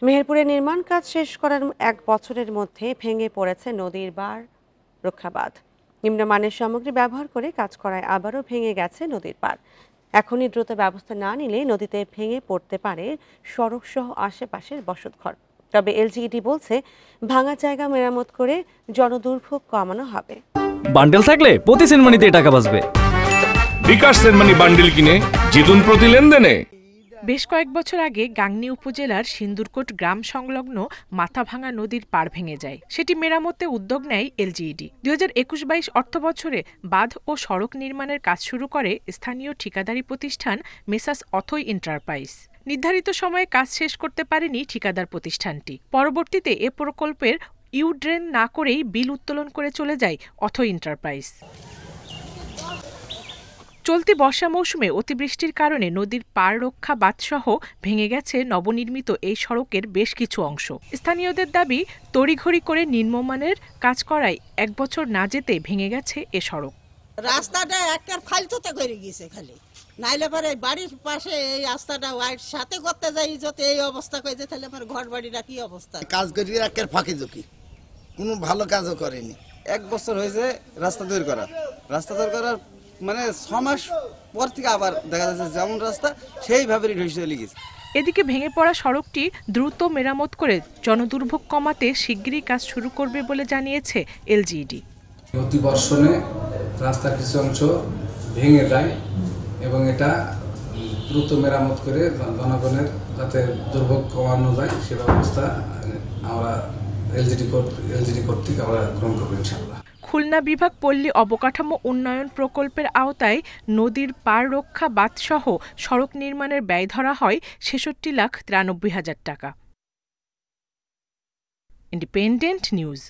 মেহেরপুরে নির্মাণ কাজ শেষ করার ১ বছরের মধ্যে ভেঙে পড়েছে নদীর পাড় রক্ষা বাঁধ। নিম্নমানের সামগ্রী ব্যবহার করে কাজ করায় আবারও ভেঙে গেছে নদীর পাড়। এখনই দ্রুত ব্যবস্থা না নিলে নদীতে ভেঙে পড়তে পারে সড়ক সহ আশেপাশের বসতঘর। তবে এলজিইডি বলছে, ভাঙা জায়গা মেরামত করে জনদুর্ভোগ কমানো হবে। বান্ডেল থাকলে প্রতি সেনমানিতে টাকা বাঁচবে। বিকাশ সেনমানি বান্ডেল কিনে জিতুন প্রতি লেনদেনে। বেশ কয়েক বছর আগে গাংনী উপজেলার সিন্দুরকোট গ্রাম সংলগ্ন মাথাভাঙা নদীর পাড় ভেঙে যায়। সেটি মেরামতে উদ্যোগ নেয় এলজিইডি। ২০২১-২২ অর্থবছরে বাঁধ ও সড়ক নির্মাণের কাজ শুরু করে স্থানীয় ঠিকাদারি প্রতিষ্ঠান মেসাস অথই এন্টারপ্রাইজ। নির্ধারিত সময়ে কাজ শেষ করতে পারেনি ঠিকাদার প্রতিষ্ঠানটি। পরবর্তীতে এ প্রকল্পের ইউড্রেন না করেই বিল উত্তোলন করে চলে যায় অথই এন্টারপ্রাইজ। চলতি বর্ষা মৌসুমে অতিবৃষ্টির কারণে নদীর পাড় রক্ষা বাঁধসহ ভেঙে গেছে নবনির্মিত এই সড়কের বেশ কিছু অংশ। স্থানীয়দের দাবি, তড়িঘড়ি করে নিম্নমানের কাজ করায় ১ বছর না যেতে ভেঙে গেছে এ সড়ক। রাস্তাটা একটার ফালতুতে করে গিয়েছে খালি, নাইলে পরে বাড়ির পাশে এই রাস্তাটা ওয়াইড সাথে করতে যাই, যদি এই অবস্থা করেছে তাহলে আমার ঘর বাড়িটা কি অবস্থা। কাজ করি একের ফাঁকি ঝুঁকি, কোনো ভালো কাজও করেনি। ১ বছর হয়েছে রাস্তা তৈরি করার মানে ৬ মাস পর থেকে আবার দেখা যাচ্ছে যেমন রাস্তা সেইভাবে চলে গেছে। এদিকে ভেঙে পড়া সড়কটি দ্রুত মেরামত করে জনদুর্ভোগ কমাতে শিগগিরই কাজ শুরু করবে বলে জানিয়েছে এলজিইডি। অতি বর্ষণে রাস্তার কিছু অংশ ভেঙে যায় এবং এটা দ্রুত মেরামত করে জনগণের যাতে দুর্ভোগ কমানো যায় সে ব্যবস্থা আমরা এলজিইডি কর্তৃক আমরা গ্রহণ করবো ইনশাআল্লাহ। খুলনা বিভাগ পল্লী অবকাঠামো উন্নয়ন প্রকল্পের আওতায় নদীর পাড় রক্ষা বাঁধসহ সড়ক নির্মাণের ব্যয় ধরা হয় ৬৬,৯৩,০০০ টাকা। Independent news.